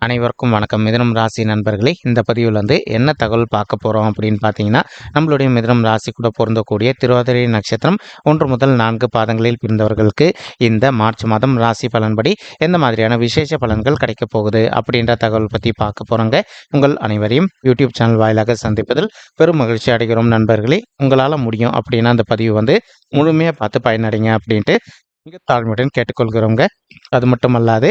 அனைவருக்கும் வணக்கம். மிதுனம் ராசி நண்பர்களே, இந்த பதிவில் என்ன தகவல் பார்க்க போகிறோம் அப்படின்னு பார்த்தீங்கன்னா, நம்மளுடைய மிதுனம் ராசி கூட பொருந்தக்கூடிய திருவாதிரை நட்சத்திரம் 1 முதல் 4 பாதங்களில் பிறந்தவர்களுக்கு இந்த மார்ச் மாதம் ராசி பலன்படி எந்த மாதிரியான விசேஷ பலன்கள் கிடைக்க போகுது அப்படின்ற தகவல் பற்றி பார்க்க போகிறோங்க. உங்கள் அனைவரையும் யூடியூப் சேனல் வாயிலாக சந்திப்பதில் பெரும் மகிழ்ச்சி அடைகிறோம் நண்பர்களே. உங்களால் முடியும் அப்படின்னா அந்த பதிவு முழுமையாக பார்த்து பயனடைங்க அப்படின்ட்டு மிக தாழ்மையுடன் கேட்டுக்கொள்கிறோங்க. அது மட்டுமல்லாது,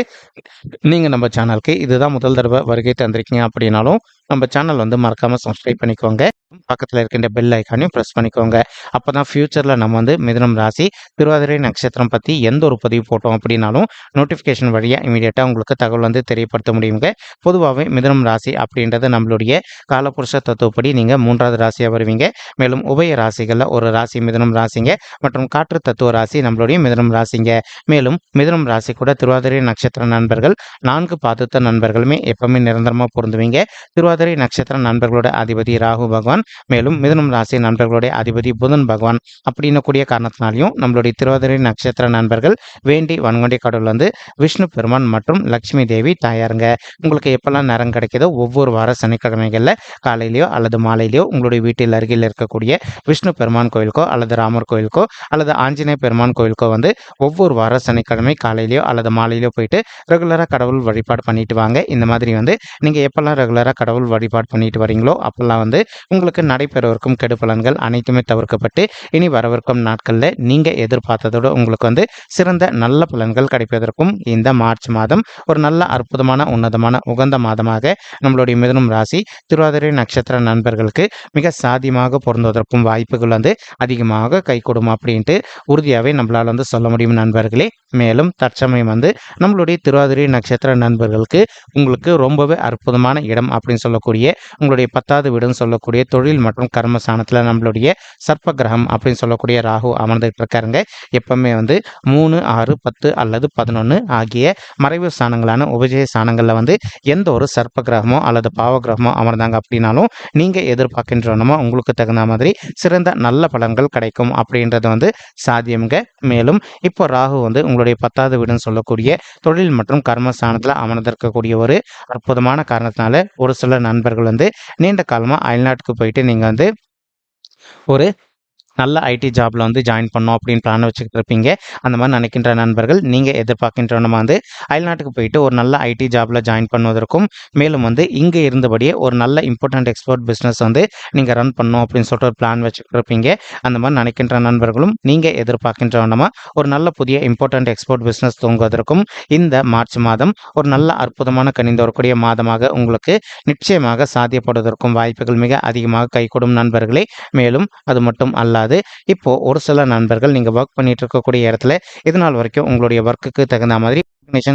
நீங்கள் நம்ம சேனலுக்கு இதுதான் முதல் தடவை வருகை தந்திருக்கீங்க அப்படின்னாலும் நம்ம சேனல் மறக்காமல் சப்ஸ்கிரைப் பண்ணிக்கோங்க. பக்கத்தில் இருக்கின்ற பெல் ஐக்கானையும் ப்ரெஸ் பண்ணிக்கோங்க. அப்போ தான் ஃப்யூச்சரில் நம்ம மிதுனம் ராசி திருவாதிரை நட்சத்திரம் பற்றி எந்த ஒரு பதிவு போட்டோம் அப்படின்னாலும் நோட்டிஃபிகேஷன் வழியாக இமீடியட்டாக உங்களுக்கு தகவல் தெரியப்படுத்த முடியுங்க. பொதுவாகவே மிதுனம் ராசி அப்படின்றது நம்மளுடைய காலபுருஷ தத்துவப்படி நீங்கள் 3வது ராசியாக வருவீங்க. மேலும் உபய ராசிகளில் ஒரு ராசி மிதுனம் ராசிங்க மற்றும் காற்று தத்துவ ராசி நம்மளுடைய மிதுனம் ராசிங்க. மேலும் மிதுனம் ராசி கூட திருவாதிரை நட்சத்திர நண்பர்கள் 4 பாதத்த நண்பர்களுமே எப்பவுமே நிரந்தரமாக பொருந்துவீங்க. திருவாதிரை நட்சத்திர நண்பர்களோட அதிபதி ராகு பகவான், மேலும் மிதுனம் ராசி நண்பர்களுடைய அதிபதி புதன் பகவான் அப்படின்னு கூடிய காரணத்தினாலையும் நம்மளுடைய திருவாதிரை நட்சத்திர நண்பர்கள் வேண்டி வன்கொண்டி கடவுள் விஷ்ணு பெருமான் மற்றும் லட்சுமி தேவி தாயாருங்க. உங்களுக்கு எப்பெல்லாம் நேரம் கிடைக்குதோ ஒவ்வொரு வார சனிக்கிழமைகளில் காலையிலையோ அல்லது மாலையிலையோ உங்களுடைய வீட்டில் அருகில் இருக்கக்கூடிய விஷ்ணு பெருமான் கோயிலுக்கோ அல்லது ராமர் கோயிலுக்கோ அல்லது ஆஞ்சநேய பெருமான் கோயிலுக்கோ ஒவ்வொரு வார சனிக்கிழமை காலையிலையோ அல்லது மாலையிலையோ போயிட்டு ரெகுலராக கடவுள் வழிபாடு பண்ணிட்டு வாங்க. இந்த மாதிரி நீங்கள் எப்பெல்லாம் ரெகுலராக கடவுள் வழிபாடு பண்ணிட்டு வரீங்களோ அப்பெல்லாம் உங்களுக்கு நடைபெறவிருக்கும் கெடு பலன்கள் அனைத்துமே தவிர்க்கப்பட்டு இனி வரவிருக்கும் நாட்களில் நீங்கள் எதிர்பார்த்ததோடு உங்களுக்கு சிறந்த நல்ல பலன்கள் கிடைப்பதற்கும் இந்த மார்ச் மாதம் ஒரு நல்ல அற்புதமான உன்னதமான உகந்த மாதமாக நம்மளுடைய மிதுனம் ராசி திருவாதிரை நட்சத்திர நண்பர்களுக்கு மிக சாத்தியமாக பொருந்துவதற்கும் வாய்ப்புகள் அதிகமாக கைகூடும் அப்படின்ட்டு உறுதியாகவே நம்மளால் சொல்ல முடியும் நண்பர்களே. மேலும் தற்சமயம் நம்மளுடைய திருவாதிரை நட்சத்திர நண்பர்களுக்கு உங்களுக்கு ரொம்பவே அற்புதமான இடம் அப்படின்னு சொல்லக்கூடிய உங்களுடைய 10வது வீடுன்னு சொல்லக்கூடிய தொழில் மற்றும் கர்மஸ்தானத்தில் நம்மளுடைய சர்ப்ப கிரகம் அப்படின்னு சொல்லக்கூடிய ராகு அமர்ந்துட்டு இருக்காருங்க. எப்பவுமே 3, 6, 10 அல்லது 11 ஆகிய மறைவு ஸ்தானங்களான உபஜய ஸ்தானங்களில் எந்த ஒரு சர்ப்ப கிரகமோ அல்லது பாவ கிரகமோ அமர்ந்தாங்க அப்படின்னாலும் நீங்கள் எதிர்பார்க்கின்றனமோ உங்களுக்கு தகுந்த மாதிரி சிறந்த நல்ல பலன்கள் கிடைக்கும் அப்படின்றது சாத்தியம்ங்க. மேலும் இப்போ ராகு உங்களுடைய 10வது வீடுன்னு சொல்லக்கூடிய தொழில் மற்றும் கர்மஸ்தானத்தில் அமர்ந்திருக்கக்கூடிய ஒரு அற்புதமான காரணத்தினால ஒரு சில நண்பர்கள் நீண்ட காலமாக அயல்நாட்டுக்கு போயிட்டு நீங்கள் ஒரு நல்ல ஐடி ஜாபில் ஜாயின் பண்ணோம் அப்படின்னு பிளான் வச்சுக்கிட்டு இருப்பீங்க. அந்த மாதிரி நினைக்கின்ற நண்பர்கள் நீங்கள் எதிர்பார்க்கின்ற நம்ம அயல்நாட்டுக்கு போயிட்டு ஒரு நல்ல ஐடி ஜாபில் ஜாயின் பண்ணுவதற்கும் மேலும் இங்கே இருந்தபடியே ஒரு நல்ல இம்பார்ட்டன்ட் எக்ஸ்போர்ட் பிஸ்னஸ் நீங்கள் ரன் பண்ணோம் அப்படின்னு சொல்லிட்டு ஒரு பிளான் வச்சுக்கிட்டு இருப்பீங்க. அந்த மாதிரி நினைக்கின்ற நண்பர்களும் நீங்கள் எதிர்பார்க்கின்ற நம்ம ஒரு நல்ல புதிய இம்பார்ட்டன்ட் எக்ஸ்போர்ட் பிஸ்னஸ் துவங்குவதற்கும் இந்த மார்ச் மாதம் ஒரு நல்ல அற்புதமான கனிந்து வரக்கூடிய மாதமாக உங்களுக்கு நிச்சயமாக சாத்தியப்படுவதற்கும் வாய்ப்புகள் மிக அதிகமாக கைகூடும் நண்பர்களே. மேலும் அது மட்டும் அல்லாது இப்போ ஒரு சில நண்பர்கள் நீங்க ஒர்க் பண்ணிட்டு இருக்கக்கூடிய இடத்துல இது நாள் வரைக்கும் உங்களுடைய ஒர்க்குக்கு தகுந்த மாதிரி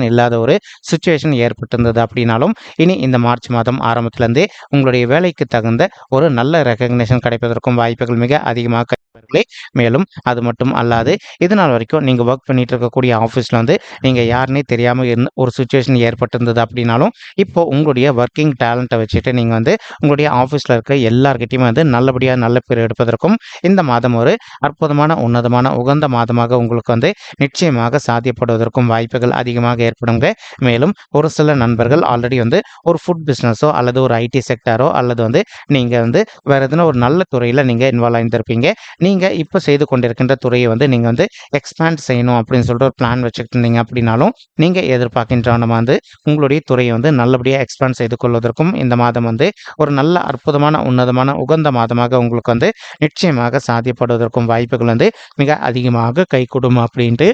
இல்லாத ஒரு சுச்சுவேஷன் ஏற்பட்டிருந்தது அப்படின்னாலும் இனி இந்த மார்ச் மாதம் ஆரம்பத்திலிருந்தே உங்களுடைய வேலைக்கு தகுந்த ஒரு நல்ல ரெகக்னேஷன் கிடைப்பதற்கும் வாய்ப்புகள் மிக அதிகமாக. மேலும் அது மட்டும் அல்லாது இது நாள் வரைக்கும் நீங்கள் ஒர்க் பண்ணிட்டு இருக்கக்கூடிய ஆஃபீஸில் நீங்கள் யாருன்னே தெரியாமல் இருந்த ஒரு சுச்சுவேஷன் ஏற்பட்டிருந்தது அப்படின்னாலும் இப்போ உங்களுடைய ஒர்க்கிங் டேலண்ட்டை வச்சுட்டு நீங்கள் உங்களுடைய ஆஃபீஸில் இருக்க எல்லார்கிட்டையுமே நல்லபடியாக நல்ல பேர் எடுப்பதற்கும் இந்த மாதம் ஒரு அற்புதமான உன்னதமான உகந்த மாதமாக உங்களுக்கு நிச்சயமாக சாத்தியப்படுவதற்கும் வாய்ப்புகள் அதிகமாக ஏற்படுங்க. மேலும் ஒரு சில நண்பர்கள் ஆல்ரெடி ஒரு ஃபுட் பிஸ்னஸோ அல்லது ஒரு ஐடி செக்டாரோ அல்லது நீங்கள் வேற எதுனா ஒரு நல்ல துறையில் நீங்கள் இன்வால்வ் ஆகியிருப்பீங்க. நீங்கள் இப்போ செய்து கொண்டிருக்கின்ற துறையை நீங்கள் எக்ஸ்பேண்ட் செய்யணும் அப்படின்னு சொல்லிட்டு ஒரு பிளான் வச்சுக்கிட்டு இருந்தீங்க அப்படின்னாலும் நீங்கள் எதிர்பார்க்கின்ற நம்ம உங்களுடைய துறையை நல்லபடியாக எக்ஸ்பேண்ட் செய்து கொள்வதற்கும் இந்த மாதம் ஒரு நல்ல அற்புதமான உன்னதமான உகந்த மாதமாக உங்களுக்கு நிச்சயமாக சாத்தியப்படுவதற்கும் வாய்ப்புகள் மிக அதிகமாக கைகூடும் அப்படின்ட்டு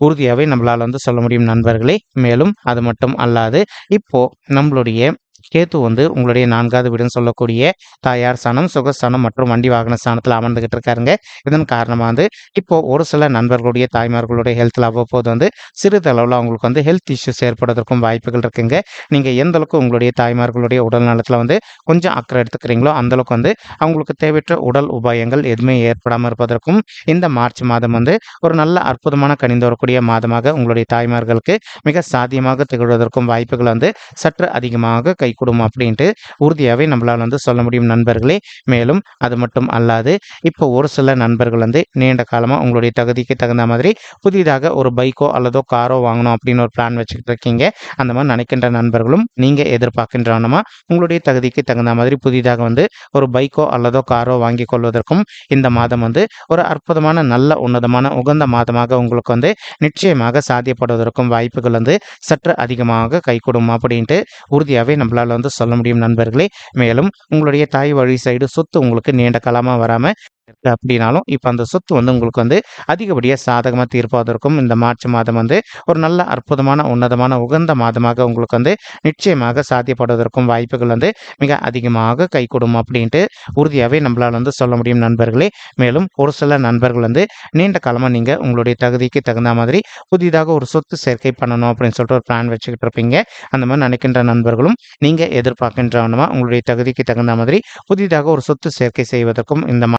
உறுதியாகவே நம்மளால் சொல்ல முடியும் நண்பர்களே. மேலும் அது மட்டும் அல்லாது இப்போ நம்மளுடைய கேத்து உங்களுடைய 4வது வீடுன்னு சொல்லக்கூடிய தாயார் ஸ்தானம், சுகஸ்தானம் மற்றும் வண்டி வாகன ஸ்தானத்தில் அமர்ந்துகிட்டு இருக்காருங்க. இதன் காரணமாக இப்போ ஒரு சில நண்பர்களுடைய தாய்மார்களுடைய ஹெல்த்தில் அவ்வப்போது சிறிதளவில் அவங்களுக்கு ஹெல்த் இஷ்யூஸ் ஏற்படுவதற்கும் வாய்ப்புகள் இருக்குங்க. நீங்கள் எந்த அளவுக்கு உங்களுடைய தாய்மார்களுடைய உடல் நலத்தில் கொஞ்சம் அக்கறை எடுத்துக்கிறீங்களோ அந்தளவுக்கு அவங்களுக்கு தேவையற்ற உடல் உபாயங்கள் எதுவுமே ஏற்படாமல் இருப்பதற்கும் இந்த மார்ச் மாதம் ஒரு நல்ல அற்புதமான கனிந்து வரக்கூடிய மாதமாக உங்களுடைய தாய்மார்களுக்கு மிக சாத்தியமாக திகழ்வதற்கும் வாய்ப்புகள் சற்று அதிகமாக கை கைகூடும் அப்படின்ட்டு உறுதியாகவே நம்மளால் வந்து சொல்ல முடியும் நண்பர்களே. மேலும் அது மட்டும் அல்லாது இப்போ ஒரு சில நண்பர்கள் வந்து நீண்ட காலமாக உங்களுடைய தகுதிக்கு தகுந்த மாதிரி புதிதாக ஒரு பைக்கோ அல்லதோ காரோ வாங்கணும் அப்படின்னு ஒரு பிளான் வச்சுக்கிட்டு இருக்கீங்க. அந்த மாதிரி நினைக்கின்ற நண்பர்களும் நீங்கள் எதிர்பார்க்கின்றனமா உங்களுடைய தகுதிக்கு தகுந்த மாதிரி புதிதாக வந்து ஒரு பைக்கோ அல்லதோ காரோ வாங்கி கொள்வதற்கும் இந்த மாதம் வந்து ஒரு அற்புதமான நல்ல உன்னதமான உகந்த மாதமாக உங்களுக்கு வந்து நிச்சயமாக சாத்தியப்படுவதற்கும் வாய்ப்புகள் வந்து சற்று அதிகமாக கைகூடும் அப்படின்ட்டு உறுதியாகவே நம்மளால் வந்து சொல்ல முடியும் நண்பர்களே. மேலும் உங்களுடைய தாய் வழி சைடு சொத்து உங்களுக்கு நீண்ட காலமாக வராமல் இருக்கு அப்படின்னாலும் இப்போ அந்த சொத்து வந்து உங்களுக்கு வந்து அதிகப்படியாக சாதகமாக தீர்ப்பதற்கும் இந்த மார்ச் மாதம் வந்து ஒரு நல்ல அற்புதமான உன்னதமான உகந்த மாதமாக உங்களுக்கு வந்து நிச்சயமாக சாத்தியப்படுவதற்கும் வாய்ப்புகள் வந்து மிக அதிகமாக கைகூடும் அப்படின்ட்டு உறுதியாகவே நம்மளால் வந்து சொல்ல முடியும் நண்பர்களே. மேலும் ஒரு சில நண்பர்கள் வந்து நீண்ட காலமாக நீங்கள் உங்களுடைய தகுதிக்கு தகுந்த மாதிரி புதிதாக ஒரு சொத்து சேர்க்கை பண்ணணும் அப்படின்னு சொல்லிட்டு ஒரு பிளான் வச்சுக்கிட்டு இருப்பீங்க. அந்த மாதிரி நினைக்கின்ற நண்பர்களும் நீங்கள் எதிர்பார்க்கின்றவனமா உங்களுடைய தகுதிக்கு தகுந்த மாதிரி புதிதாக ஒரு சொத்து சேர்க்கை செய்வதற்கும் இந்த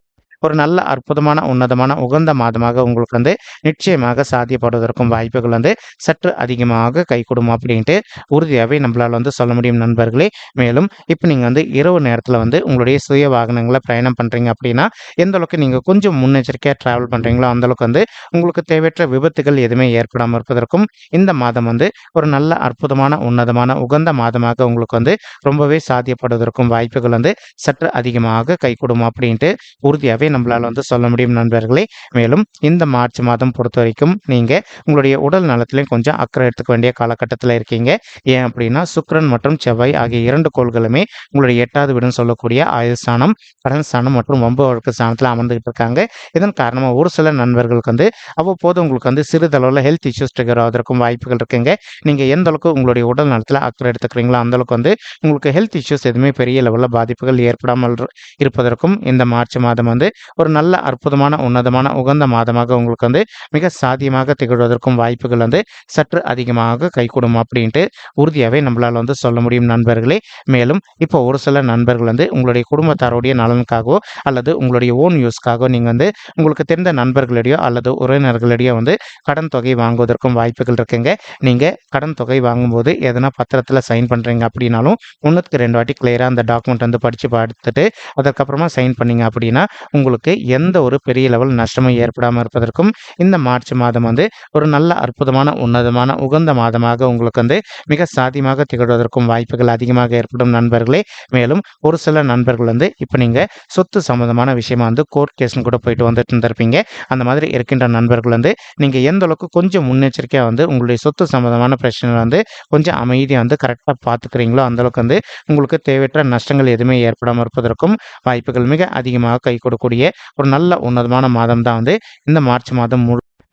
ஒரு நல்ல அற்புதமான உன்னதமான உகந்த மாதமாக உங்களுக்கு வந்து நிச்சயமாக சாத்தியப்படுவதற்கும் வாய்ப்புகள் வந்து சற்று அதிகமாக கைகூடும் அப்படின்ட்டு உறுதியாகவே நம்மளால் வந்து சொல்ல முடியும் நண்பர்களே. மேலும் இப்போ நீங்கள் வந்து இரவு நேரத்தில் வந்து உங்களுடைய சுய வாகனங்களை பயணம் பண்ணுறீங்க அப்படின்னா எந்த அளவுக்கு நீங்கள் கொஞ்சம் முன்னெச்சரிக்கையாக ட்ராவல் பண்ணுறீங்களோ அந்தளவுக்கு வந்து உங்களுக்கு தேவையற்ற விபத்துகள் எதுவுமே ஏற்படாமல் இருப்பதற்கும் இந்த மாதம் வந்து ஒரு நல்ல அற்புதமான உன்னதமான உகந்த மாதமாக உங்களுக்கு வந்து ரொம்பவே சாத்தியப்படுவதற்கும் வாய்ப்புகள் வந்து சற்று அதிகமாக கைகூடும் அப்படின்ட்டு உறுதியாகவே நம்மளால் வந்து சொல்ல முடியும் நண்பர்களே. மேலும் இந்த மார்ச் மாதம் பொறுத்த வரைக்கும் நீங்கள் உங்களுடைய உடல் நலத்திலையும் கொஞ்சம் அக்கறை எடுத்துக்க வேண்டிய காலகட்டத்தில் இருக்கீங்க. ஏன் அப்படின்னா சுக்கிரன் மற்றும் செவ்வாய் ஆகிய 2 கோள்களுமே உங்களுடைய 8வது வீடுன்னு சொல்லக்கூடிய ஆயுள் ஸ்தானம், கடன் ஸ்தானம் மற்றும் வம்பு வழக்கு ஸ்தானத்தில் அமர்ந்துகிட்டு இருக்காங்க. இதன் காரணமாக ஒரு சில நண்பர்களுக்கு வந்து அவ்வப்போது உங்களுக்கு வந்து சிறிதளவில் ஹெல்த் இஷ்யூஸ் ட்ரிகர் ஆவதற்கும் வாய்ப்புகள் இருக்குங்க. நீங்கள் எந்த அளவுக்கு உங்களுடைய உடல் நலத்தில் அக்கறை எடுத்துக்கிறீங்களோ அந்த அளவுக்கு வந்து உங்களுக்கு ஹெல்த் இஷ்யூஸ் எதுவுமே பெரிய லெவலில் பாதிப்புகள் ஏற்படாமல் இருப்பதற்கும் இந்த மார்ச் மாதம் வந்து ஒரு நல்ல அற்புதமான உன்னதமான உகந்த மாதமாக உங்களுக்கு வந்து மிக சாத்தியமாக திகழ்வதற்கும் வாய்ப்புகள் வந்து சற்று அதிகமாக கைகூடும் அப்படின்ட்டு உறுதியாகவே நம்மளால் வந்து சொல்ல முடியும் நண்பர்களே. மேலும் இப்போ ஒரு சில நண்பர்கள் வந்து உங்களுடைய குடும்பத்தாருடைய நலனுக்காகவோ அல்லது உங்களுடைய ஓன் யூஸ்க்காகவோ நீங்கள் வந்து உங்களுக்கு தெரிந்த நண்பர்களிடையோ அல்லது உறவினர்களிடையோ வந்து கடன் தொகை வாங்குவதற்கும் வாய்ப்புகள் இருக்குங்க. நீங்கள் கடன் தொகை வாங்கும்போது எதனா பத்திரத்தில் சைன் பண்ணுறீங்க அப்படின்னாலும் 1க்கு 2 வாட்டி கிளியராக அந்த டாக்குமெண்ட் வந்து படித்து பார்த்துட்டு அதுக்கப்புறமா சைன் பண்ணீங்க அப்படின்னா உங்களுக்கு எந்த ஒரு பெரிய லெவல் நஷ்டமும் ஏற்படாமல் இருப்பதற்கும் இந்த மார்ச் மாதம் வந்து ஒரு நல்ல அற்புதமான உன்னதமான உகந்த மாதமாக உங்களுக்கு வந்து மிக சாத்தியமாக திகழ்வதற்கும் வாய்ப்புகள் அதிகமாக ஏற்படும் நண்பர்களே. மேலும் ஒரு சில நண்பர்கள் வந்து இப்போ நீங்கள் சொத்து சம்மந்தமான விஷயமா வந்து கோர்ட் கேஸ்னு கூட போயிட்டு வந்துட்டு இருந்திருப்பீங்க. அந்த மாதிரி இருக்கின்ற நண்பர்கள் வந்து நீங்கள் எந்த அளவுக்கு கொஞ்சம் முன்னெச்சரிக்கையாக வந்து உங்களுடைய சொத்து சம்மந்தமான பிரச்சனை வந்து கொஞ்சம் அமைதியாக வந்து கரெக்டாக பார்த்துக்கிறீங்களோ அந்தளவுக்கு வந்து உங்களுக்கு தேவையற்ற நஷ்டங்கள் எதுவுமே ஏற்படாமல் இருப்பதற்கும் வாய்ப்புகள் மிக அதிகமாக கை கொடுக்கக்கூடிய ஒரு நல்ல உன்னதமான மாதம் தான் வந்து இந்த மார்ச் மாதம்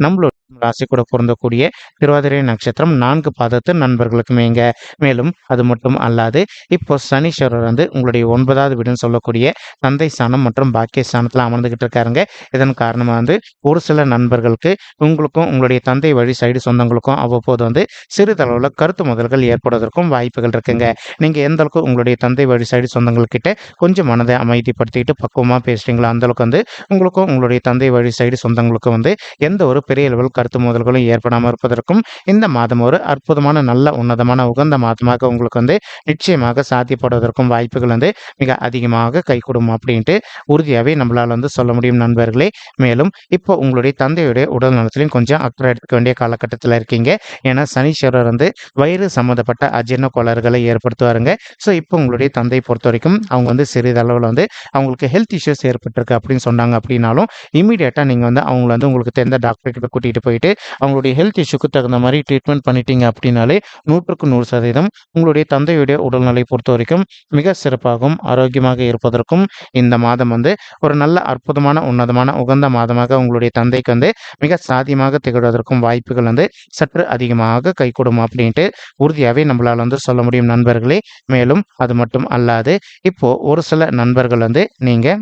நம்மளோட ராசி கூட பொருந்தக்கூடிய திருவாதிரை நட்சத்திரம் 4 பாதத்து நண்பர்களுக்குமேங்க. மேலும் அது மட்டும் அல்லாது இப்போ சனீஸ்வரர் வந்து உங்களுடைய 9வது வீடுன்னு சொல்லக்கூடிய தந்தை ஸ்தானம் மற்றும் பாக்கிய ஸ்தானத்தில் அமர்ந்துகிட்டு இருக்காருங்க. இதன் காரணமாக வந்து ஒரு சில நண்பர்களுக்கு உங்களுக்கும் உங்களுடைய தந்தை வழி சைடு சொந்தங்களுக்கும் அவ்வப்போது வந்து சிறிதளவில் கருத்து முதல்கள் ஏற்படுவதற்கும் வாய்ப்புகள் இருக்குங்க. நீங்கள் எந்த அளவுக்கு உங்களுடைய தந்தை வழி சைடு சொந்தங்கள்கிட்ட கொஞ்சம் மனதை அமைதிப்படுத்திக்கிட்டு பக்குவமாக பேசுகிறீங்களோ அந்தளவுக்கு வந்து உங்களுக்கும் உங்களுடைய தந்தை வழி சைடு சொந்தங்களுக்கும் வந்து எந்த ஒரு பெரிய லெவல் கருத்து மோதல்களும் ஏற்படாமல் இருப்பதற்கும் இந்த மாதம் ஒரு அற்புதமான நல்ல உன்னதமான உகந்த மாதமாக உங்களுக்கு வந்து நிச்சயமாக சாத்தியப்படுவதற்கும் வாய்ப்புகள் வந்து மிக அதிகமாக கைகூடும் அப்படின்ட்டு உறுதியாகவே நம்மளால் வந்து சொல்ல முடியும் நண்பர்களே. மேலும் இப்போ உங்களுடைய தந்தையுடைய உடல் நலத்திலையும் கொஞ்சம் அக்கறை எடுக்க வேண்டிய காலகட்டத்தில் இருக்கீங்க. ஏன்னா சனீஸ்வரர் வந்து வயிறு சம்மந்தப்பட்ட அஜீரண கோளாறுகளை ஏற்படுத்துவாருங்க. ஸோ இப்போ உங்களுடைய தந்தை பொறுத்த வரைக்கும் அவங்க வந்து சிறிதளவில் வந்து அவங்களுக்கு ஹெல்த் இஷ்யூஸ் ஏற்பட்டிருக்கு அப்படின்னு சொன்னாங்க அப்படின்னாலும் இமீடியட்டாக நீங்கள் வந்து அவங்கள வந்து உங்களுக்கு தெரிந்த டாக்டர் கிட்ட கூட்டிகிட்டு போயிட்டு அவங்களுடைய ஹெல்த் இஷ்யூக்கு தகுந்த மாதிரி ட்ரீட்மெண்ட் பண்ணிட்டீங்க அப்படின்னாலே 100க்கு 100% உங்களுடைய தந்தையுடைய உடல்நிலை பொறுத்த வரைக்கும் மிக சிறப்பாகவும் ஆரோக்கியமாக இருப்பதற்கும் இந்த மாதம் வந்து ஒரு நல்ல அற்புதமான உன்னதமான உகந்த மாதமாக உங்களுடைய தந்தைக்கு வந்து மிக சாத்தியமாக திகழ்வதற்கும் வாய்ப்புகள் வந்து சற்று அதிகமாக கைகூடும் அப்படின்ட்டு உறுதியாகவே நம்மளால் வந்து சொல்ல முடியும் நண்பர்களே. மேலும் அது மட்டும் அல்லாது இப்போ ஒரு சில நண்பர்கள் வந்து நீங்கள்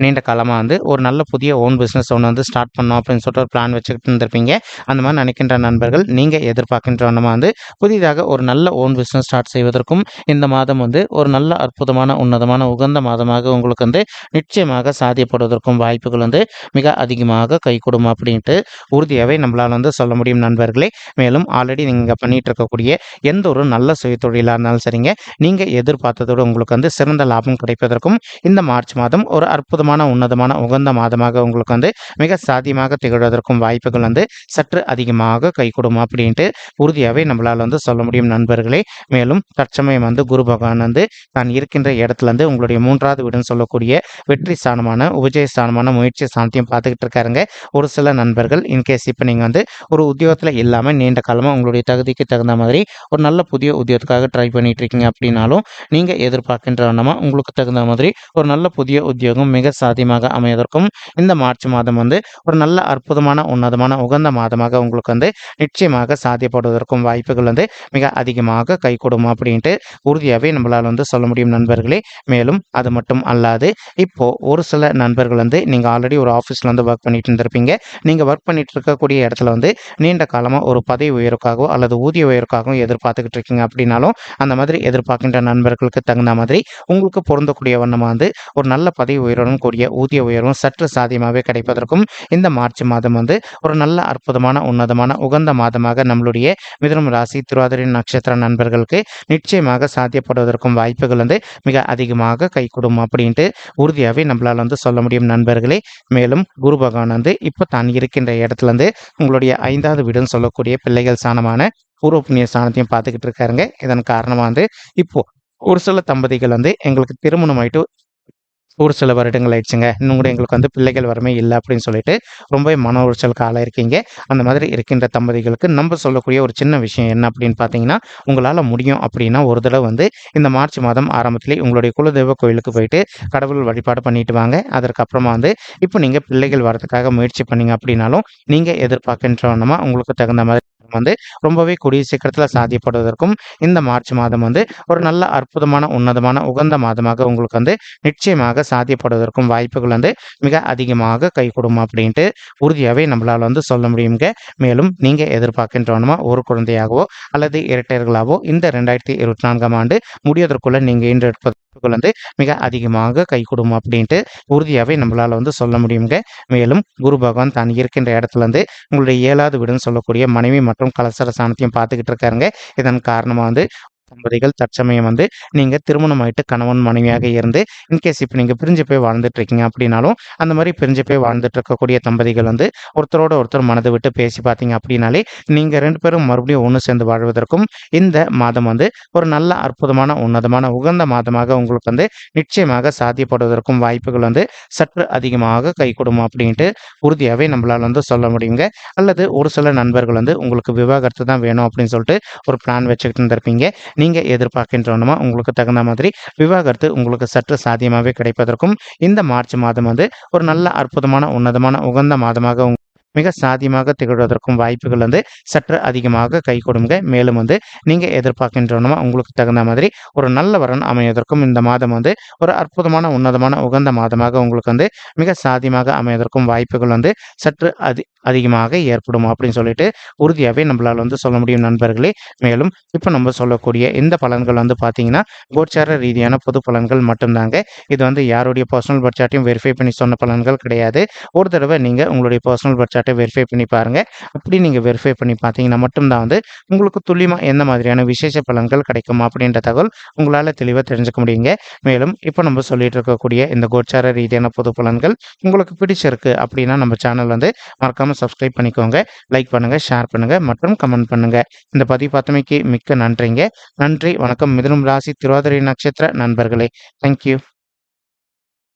நீண்ட காலமாக வந்து ஒரு நல்ல புதிய ஓன் பிஸ்னஸ் ஒன்று வந்து ஸ்டார்ட் பண்ணோம் அப்படின்னு சொல்லிட்டு ஒரு பிளான் வச்சுக்கிட்டு இருந்திருப்பீங்க. அந்த மாதிரி நினைக்கின்ற நண்பர்கள் நீங்கள் எதிர்பார்க்கின்ற வண்ணமாக வந்து புதிதாக ஒரு நல்ல ஓன் பிஸ்னஸ் ஸ்டார்ட் செய்வதற்கும் இந்த மாதம் வந்து ஒரு நல்ல அற்புதமான உன்னதமான உகந்த மாதமாக உங்களுக்கு வந்து நிச்சயமாக சாத்தியப்படுவதற்கும் வாய்ப்புகள் வந்து மிக அதிகமாக கைகூடும் அப்படின்ட்டு உறுதியாகவே நம்மளால் வந்து சொல்ல முடியும் நண்பர்களே. மேலும் ஆல்ரெடி நீங்கள் பண்ணிட்டு இருக்கக்கூடிய எந்த ஒரு நல்ல சுய தொழிலாக இருந்தாலும் சரிங்க, நீங்கள் எதிர்பார்த்ததோடு உங்களுக்கு வந்து சிறந்த லாபம் கிடைப்பதற்கும் இந்த மார்ச் மாதம் ஒரு அற்புதமான உன்னதமான உகந்த மாதமாக உங்களுக்கு வந்து மிக சாத்தியமாக திகழ்வதற்கும் வாய்ப்புகள் வந்து சற்று அதிகமாக கைகூடும் அப்படின்ட்டு உறுதியாகவே நம்மளால் வந்து சொல்ல முடியும் நண்பர்களே. மேலும் தற்சமயம் வந்து குரு பகவான் வந்து தான் இருக்கின்ற இடத்துல இருந்து உங்களுடைய 3வது வீடுன்னு சொல்லக்கூடிய வெற்றி ஸ்தானமான உபஜய ஸ்தானமான முயற்சி ஸ்தானத்தையும் பார்த்துக்கிட்டு இருக்காருங்க. ஒரு சில நண்பர்கள் இன்கேஸ் இப்போ நீங்கள் வந்து ஒரு உத்தியோகத்தில் இல்லாமல் நீண்ட காலமாக உங்களுடைய தகுதிக்கு தகுந்த மாதிரி ஒரு நல்ல புதிய உத்தியோகத்துக்காக ட்ரை பண்ணிட்டு இருக்கீங்க அப்படின்னாலும் நீங்கள் எதிர்பார்க்கின்ற வண்ணமாக உங்களுக்கு தகுந்த மாதிரி ஒரு நல்ல புதிய உத்தியோகம் மிக சாத்தியமாக அமைவதற்கும் இந்த மார்ச் மாதம் வந்து ஒரு நல்ல அற்புதமான உன்னதமான உகந்த மாதமாக உங்களுக்கு வந்து நிச்சயமாக சாத்தியப்படுவதற்கும் வாய்ப்புகள் வந்து மிக அதிகமாக கைகூடும் அப்படின்ட்டு உறுதியாகவே நம்மளால் வந்து சொல்ல முடியும் நண்பர்களே. மேலும் அது மட்டும் அல்லாது இப்போ ஒரு சில நண்பர்கள் வந்து நீங்கள் ஆல்ரெடி ஒரு ஆஃபீஸில் வந்து ஒர்க் பண்ணிட்டு இருந்திருப்பீங்க. நீங்கள் ஒர்க் பண்ணிட்டு இருக்கக்கூடிய இடத்துல வந்து நீண்ட காலமாக ஒரு பதவி உயர்வுக்காகவோ அல்லது ஊதிய உயர்வுக்காகவும் எதிர்பார்த்துக்கிட்டு இருக்கீங்க அப்படின்னாலும் அந்த மாதிரி எதிர்பார்க்கின்ற நண்பர்களுக்கு தகுந்த மாதிரி உங்களுக்கு பொருந்தக்கூடிய வண்ணமாக வந்து ஒரு நல்ல பதவி உயர்வுடன் கூடிய ஊதிய உயர்வும் சற்று சாத்தியமாகவே கிடைப்பதற்கும் இந்த மார்ச் மாதம் வந்து ஒரு நல்ல அற்புதமான உன்னதமான உகந்த மாதமாக நம்மளுடைய மிதுனம் ராசி திருவாதிரை நட்சத்திர நண்பர்களுக்கு நிச்சயமாக சாத்தியப்படுவதற்கும் வாய்ப்புகள் வந்து மிக அதிகமாக கைகூடும் அப்படின்ட்டு உறுதியாகவே நம்மளால் வந்து சொல்ல முடியும் நண்பர்களே. மேலும் குரு பகவான் வந்து இப்போ தான் இருக்கின்ற இடத்துல இருந்து உங்களுடைய 5வது வீடுன்னு சொல்லக்கூடிய பிள்ளைகள் ஸ்தானமான பூர்வ புண்ணிய ஸ்தானத்தையும் பார்த்துக்கிட்டு இருக்காருங்க. இதன் காரணமாக வந்து இப்போ ஒரு சில தம்பதிகள் வந்து எங்களுக்கு திருமணம் ஆயிட்டு ஒரு சில வருடங்கள் ஆயிடுச்சுங்க, இன்னும் கூட எங்களுக்கு வந்து பிள்ளைகள் வரமே இல்லை அப்படின்னு சொல்லிட்டு ரொம்பவே மன உளைச்சலுக்கு ஆளாயிருக்கீங்க. அந்த மாதிரி இருக்கின்ற தம்பதிகளுக்கு நம்ம சொல்லக்கூடிய ஒரு சின்ன விஷயம் என்ன அப்படின்னு பார்த்தீங்கன்னா, உங்களால் முடியும் அப்படின்னா ஒரு தடவை வந்து இந்த மார்ச் மாதம் ஆரம்பத்திலே உங்களுடைய குலதெய்வ கோயிலுக்கு போயிட்டு கடவுள் வழிபாடு பண்ணிட்டு வாங்க. அதற்கப்புறமா வந்து இப்போ நீங்கள் பிள்ளைகள் வரதுக்காக முயற்சி பண்ணீங்க அப்படின்னாலும் நீங்கள் எதிர்பார்க்கின்றவனமா உங்களுக்கு தகுந்த மாதிரி வந்து ரொம்பவே கூடிய சீக்கிரத்தில் சாத்தியப்படுவதற்கும் இந்த மார்ச் மாதம் வந்து ஒரு நல்ல அற்புதமான உன்னதமான உகந்த மாதமாக உங்களுக்கு வந்து நிச்சயமாக சாத்தியப்படுவதற்கும் வாய்ப்புகள் வந்து மிக அதிகமாக கைகூடும் அப்படின்ட்டு உறுதியாகவே நம்மளால் வந்து சொல்ல முடியுங்க. மேலும் நீங்கள் எதிர்பார்க்கின்றவனமா ஒரு குழந்தையாகவோ அல்லது இரட்டையர்களாகவோ இந்த 2024ஆம் ஆண்டு முடிவதற்குள்ள நீங்கள் இன்று எடுப்பது வந்து மிக அதிகமாக கைகூடும் அப்படின்ட்டு உறுதியாகவே நம்மளால் வந்து சொல்ல முடியுங்க. மேலும் குரு பகவான் தான் இருக்கின்ற இடத்துல இருந்து உங்களுடைய 7வது வீடுன்னு சொல்லக்கூடிய மனைவி மற்றும் கலசர சாணத்தையும் பார்த்துக்கிட்டு இருக்காருங்க. இதன் காரணமாக வந்து தம்பதிகள் தற்சமயம் வந்து நீங்கள் திருமணம் ஆயிட்டு கணவன் மனைவியாக இருந்து இன்கேஸ் இப்போ நீங்கள் பிரிஞ்சு போய் வாழ்ந்துட்டு இருக்கீங்க அப்படின்னாலும் அந்த மாதிரி பிரிஞ்சு போய் வாழ்ந்துட்டு இருக்கக்கூடிய தம்பதிகள் வந்து ஒருத்தரோட ஒருத்தர் மனதை விட்டு பேசி பார்த்தீங்க அப்படின்னாலே நீங்கள் 2 பேரும் மறுபடியும் ஒன்று சேர்ந்து வாழ்வதற்கும் இந்த மாதம் வந்து ஒரு நல்ல அற்புதமான உன்னதமான உகந்த மாதமாக உங்களுக்கு வந்து நிச்சயமாக சாத்தியப்படுவதற்கும் வாய்ப்புகள் வந்து சற்று அதிகமாக கைகூடும் அப்படின்ட்டு உறுதியாகவே நம்மளால் வந்து சொல்ல முடியுங்க. அல்லது ஒரு சில நண்பர்கள் வந்து உங்களுக்கு விவாகரத்து தான் வேணும் அப்படின்னு சொல்லிட்டு ஒரு பிளான் வச்சுக்கிட்டு இருந்திருப்பீங்க. நீங்கள் எதிர்பார்க்கின்றவனமா உங்களுக்கு தகுந்த மாதிரி விவாகரத்து உங்களுக்கு சற்று சாத்தியமாகவே கிடைப்பதற்கும் இந்த மார்ச் மாதம் வந்து ஒரு நல்ல அற்புதமான உன்னதமான உகந்த மாதமாக மிக சாத்தியமாக திகழ்வதற்கும் வாய்ப்புகள் வந்து சற்று அதிகமாக கை கொடுங்க. மேலும் வந்து நீங்கள் எதிர்பார்க்கின்றனமா உங்களுக்கு தகுந்த மாதிரி ஒரு நல்ல வரன் அமைவதற்கும் இந்த மாதம் வந்து ஒரு அற்புதமான உன்னதமான உகந்த மாதமாக உங்களுக்கு வந்து மிக சாத்தியமாக அமைவதற்கும் வாய்ப்புகள் வந்து சற்று அதிகமாக ஏற்படும் அப்படின்னு சொல்லிட்டு உறுதியாகவே நம்மளால் வந்து சொல்ல முடியும் நண்பர்களே. மேலும் இப்போ நம்ம சொல்லக்கூடிய இந்த பலன்கள் வந்து பார்த்தீங்கன்னா கோச்சார ரீதியான பொது பலன்கள் மட்டும்தாங்க. இது வந்து யாருடைய பர்சனல் பட்ஜெட்டையும் வெரிஃபை பண்ணி சொன்ன பலன்கள் கிடையாது. ஒரு தடவை நீங்கள் உங்களுடைய பர்சனல் பட்ஜெட்டை வெரிஃபை பண்ணி பாருங்கள். அப்படி நீங்கள் வெரிஃபை பண்ணி பார்த்தீங்கன்னா மட்டும்தான் வந்து உங்களுக்கு துல்லியமாக எந்த மாதிரியான விசேஷ பலன்கள் கிடைக்கும் அப்படின்ற தகவல் உங்களால் தெளிவாக தெரிஞ்சுக்க முடியுங்க. மேலும் இப்போ நம்ம சொல்லிட்டு இருக்கக்கூடிய இந்த கோச்சார ரீதியான பொது பலன்கள் உங்களுக்கு பிடிச்சிருக்கு அப்படின்னா நம்ம சேனல் வந்து மறக்காம சப்ஸ்கிரைப் பண்ணிக்கோங்க. லைக் பண்ணுங்க, ஷேர் பண்ணுங்க மற்றும் கமெண்ட் பண்ணுங்க. இந்த பதிவு பார்த்தமைக்கு மிக்க நன்றிங்க. நன்றி, வணக்கம். மிதுனம் ராசி திருவாதிரை நட்சத்திர நண்பர்களே. தேங்க்யூ.